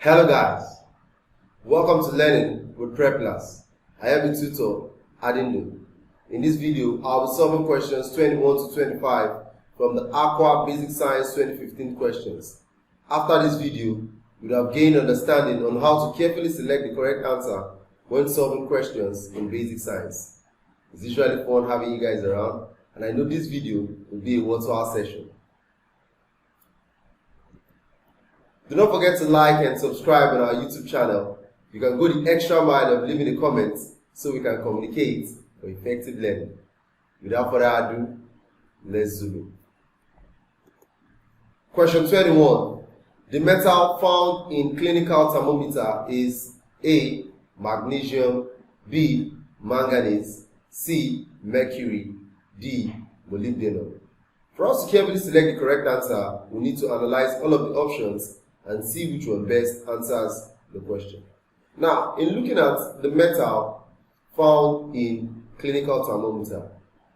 Hello guys, welcome to Learning with Prep Class. I am the tutor, Adindo. In this video, I'll be solving questions 21 to 25 from the Aqua Basic Science 2015 questions. After this video, you'll have gained understanding on how to carefully select the correct answer when solving questions in basic science. It's usually fun having you guys around, and I know this video will be a worthwhile session. Do not forget to like and subscribe on our YouTube channel. You can go the extra mile of leaving a comment so we can communicate for effective learning. Without further ado, let's zoom in. Question 21. The metal found in clinical thermometer is A. Magnesium, B. Manganese, C. Mercury, D. Molybdenum. For us to carefully select the correct answer, we need to analyze all of the options and see which one best answers the question. Now, in looking at the metal found in clinical thermometer,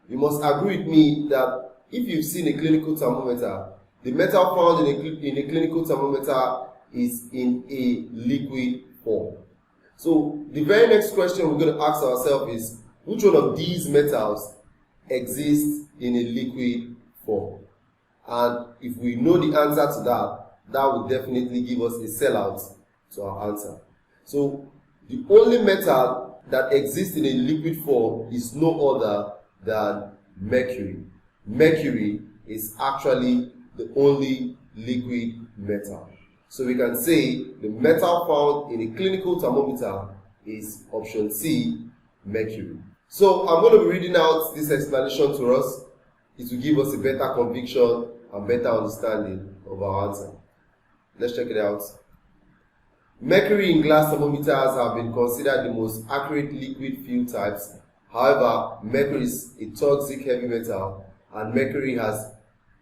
you must agree with me that if you've seen a clinical thermometer, the metal found in a clinical thermometer is in a liquid form. So, the very next question we're going to ask ourselves is, which one of these metals exists in a liquid form? And if we know the answer to that, that would definitely give us a sellout to our answer. So the only metal that exists in a liquid form is no other than mercury. Mercury is actually the only liquid metal. So we can say the metal found in a clinical thermometer is option C, mercury. So I'm going to be reading out this explanation to us. It will give us a better conviction and better understanding of our answer. Let's check it out. Mercury in glass thermometers have been considered the most accurate liquid fuel types. However, mercury is a toxic heavy metal, and mercury has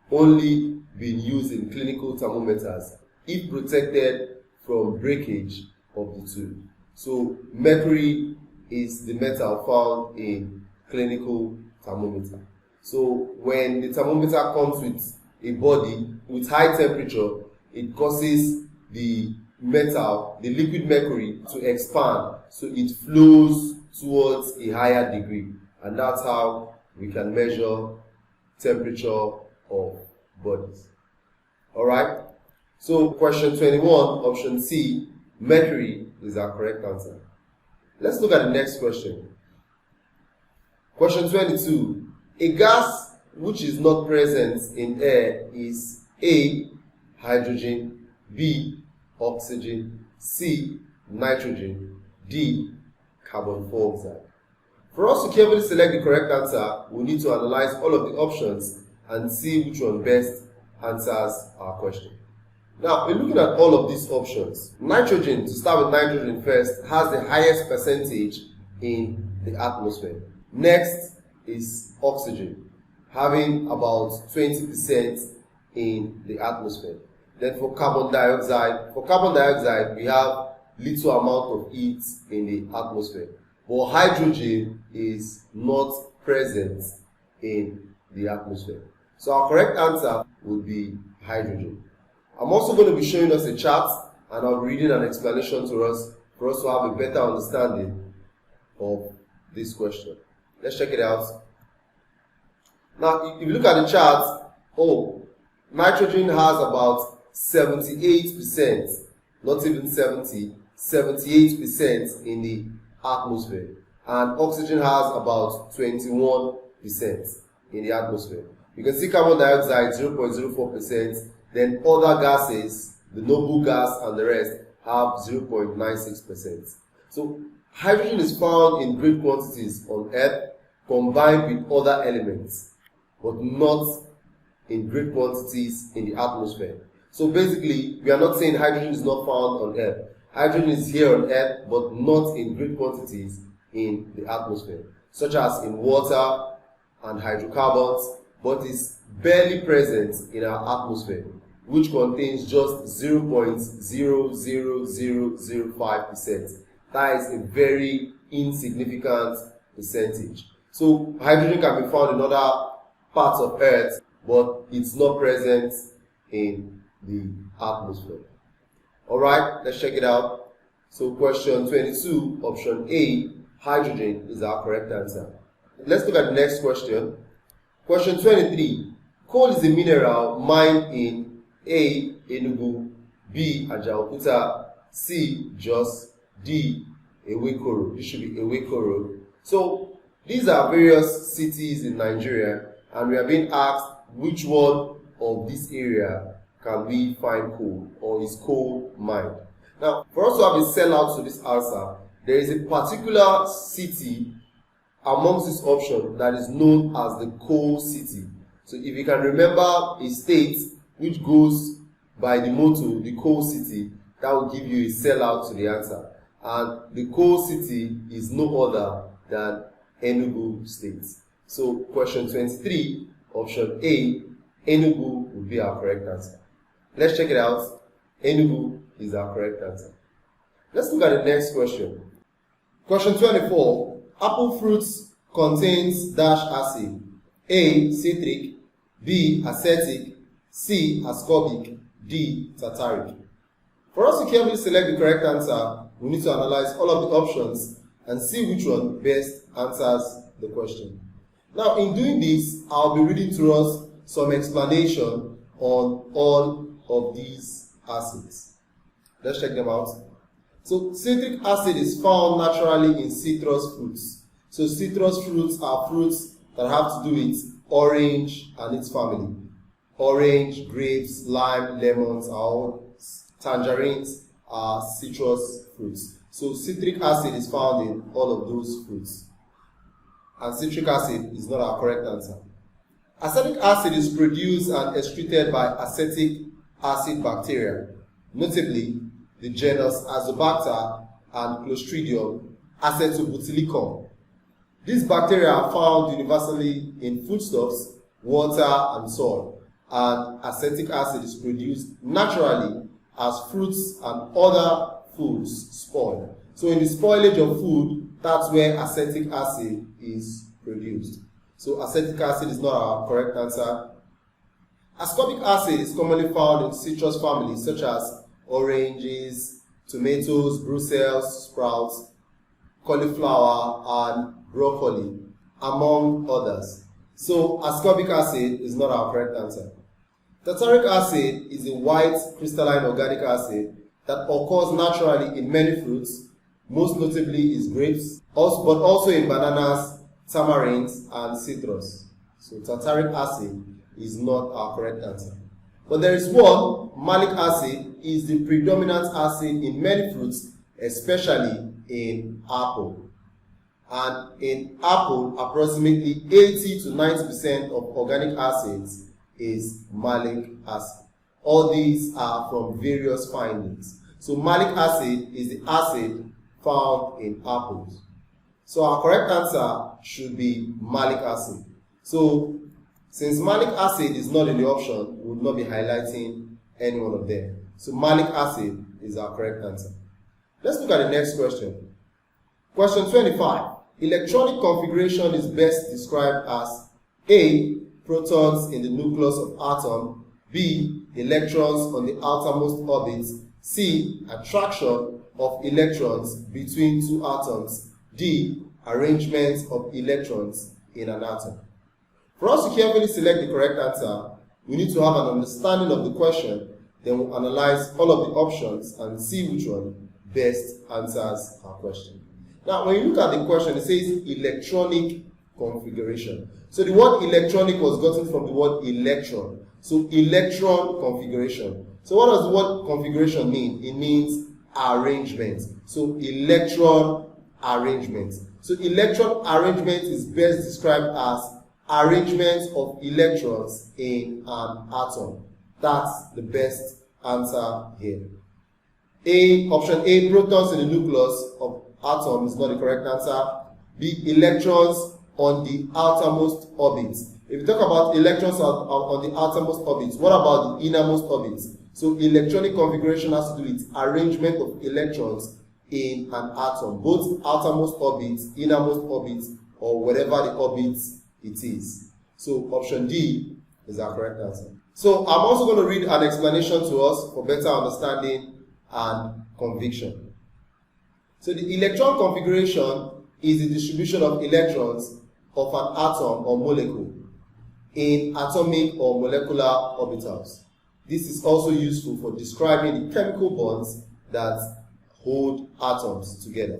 only been used in clinical thermometers if protected from breakage of the two. So, mercury is the metal found in clinical thermometer. So, when the thermometer comes with a body with high temperature, it causes the metal, the liquid mercury, to expand, so it flows towards a higher degree, and that's how we can measure temperature of bodies. Alright, so question 21, option C, mercury is our correct answer. Let's look at the next question. Question 22, a gas which is not present in air is A. Hydrogen, B. Oxygen, C. Nitrogen, D. Carbon dioxide. For us to carefully select the correct answer, we need to analyze all of the options and see which one best answers our question. Now, in looking at all of these options, nitrogen, to start with nitrogen first, has the highest percentage in the atmosphere. Next is oxygen, having about 20% in the atmosphere. Then for carbon dioxide, we have little amount of heat in the atmosphere. But hydrogen is not present in the atmosphere. So our correct answer would be hydrogen. I'm also going to be showing us a chart, and I'll be reading an explanation to us for us to have a better understanding of this question. Let's check it out. Now, if you look at the chart, nitrogen has about 78%, not even 70, 78% in the atmosphere, and oxygen has about 21% in the atmosphere. You can see carbon dioxide 0.04%, then other gases, the noble gas and the rest, have 0.96%. So hydrogen is found in great quantities on Earth, combined with other elements, but not in great quantities in the atmosphere. So basically, we are not saying hydrogen is not found on Earth. Hydrogen is here on Earth, but not in great quantities in the atmosphere, such as in water and hydrocarbons, but is barely present in our atmosphere, which contains just 0.00005%. That is a very insignificant percentage. So hydrogen can be found in other parts of Earth, but it's not present in the atmosphere. Alright, let's check it out. So question 22, option A, hydrogen is our correct answer. Let's look at the next question. Question 23, coal is a mineral mined in A, Enugu, B, Ajaokuta, C, Jos, D, Ewekoro. This should be Ewekoro. So these are various cities in Nigeria, and we are being asked which one of this area can we find coal, or is coal mined. Now, for us to have a sellout to this answer, there is a particular city amongst this option that is known as the coal city. So if you can remember a state which goes by the motto, the coal city, that will give you a sellout to the answer. And the coal city is no other than Enugu State. So question 23, option A, Enugu would be our correct answer. Let's check it out. Enugu is our correct answer. Let's look at the next question. Question 24, apple fruits contains dash acid. A, citric, B, acetic, C, ascorbic, D, tartaric. For us to carefully select the correct answer, we need to analyze all of the options and see which one best answers the question. Now, in doing this, I'll be reading to us some explanation on all of these acids. Let's check them out. So, citric acid is found naturally in citrus fruits. So, citrus fruits are fruits that have to do with orange and its family. Orange, grapes, lime, lemons are all, tangerines are citrus fruits. So citric acid is found in all of those fruits. And citric acid is not our correct answer. Acetic acid is produced and excreted by acetic acid bacteria, notably the genus Azobacter and Clostridium acetobutylicum. These bacteria are found universally in foodstuffs, water, and soil, and acetic acid is produced naturally as fruits and other foods spoil. So in the spoilage of food, that's where acetic acid is produced. So acetic acid is not our correct answer. Ascorbic acid is commonly found in citrus families such as oranges, tomatoes, Brussels sprouts, cauliflower, and broccoli, among others. So ascorbic acid is not our correct answer. Tartaric acid is a white crystalline organic acid that occurs naturally in many fruits, most notably is grapes, but also in bananas, tamarinds, and citrus. So tartaric acid is not our correct answer. But there is one. Malic acid is the predominant acid in many fruits, especially in apple. And in apple, approximately 80 to 90% of organic acids is malic acid. All these are from various findings. So malic acid is the acid found in apples. So our correct answer should be malic acid. So since malic acid is not in the option, we will not be highlighting any one of them. So malic acid is our correct answer. Let's look at the next question. Question 25. Electronic configuration is best described as A, protons in the nucleus of atom, B, electrons on the outermost orbits, C, attraction of electrons between two atoms, D, arrangement of electrons in an atom. For us to carefully select the correct answer, we need to have an understanding of the question, then we'll analyze all of the options and see which one best answers our question. Now, when you look at the question, it says electronic configuration. So the word electronic was gotten from the word electron. So electron configuration. So what does the word configuration mean? It means arrangement. So electron arrangement. So electron arrangement is best described as arrangement of electrons in an atom. That's the best answer here. Option A, protons in the nucleus of atom is not the correct answer. B, electrons on the outermost orbits. If you talk about electrons on the outermost orbits, what about the innermost orbits? So electronic configuration has to do with arrangement of electrons in an atom, both outermost orbits, innermost orbits, or whatever the orbits it is. So option D is our correct answer. So I'm also going to read an explanation to us for better understanding and conviction. So the electron configuration is the distribution of electrons of an atom or molecule in atomic or molecular orbitals. This is also useful for describing the chemical bonds that hold atoms together.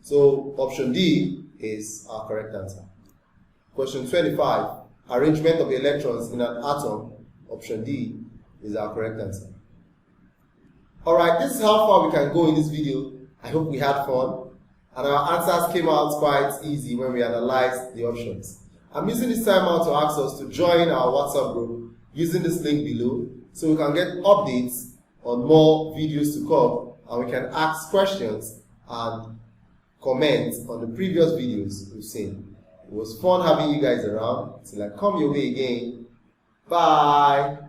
So option D is our correct answer. Question 25, arrangement of electrons in an atom. Option D is our correct answer. Alright, this is how far we can go in this video. I hope we had fun and our answers came out quite easy when we analyzed the options. I'm using this time out to ask us to join our WhatsApp group using this link below so we can get updates on more videos to come and we can ask questions and comment on the previous videos we've seen. It was fun having you guys around. Till I come your way again. Bye.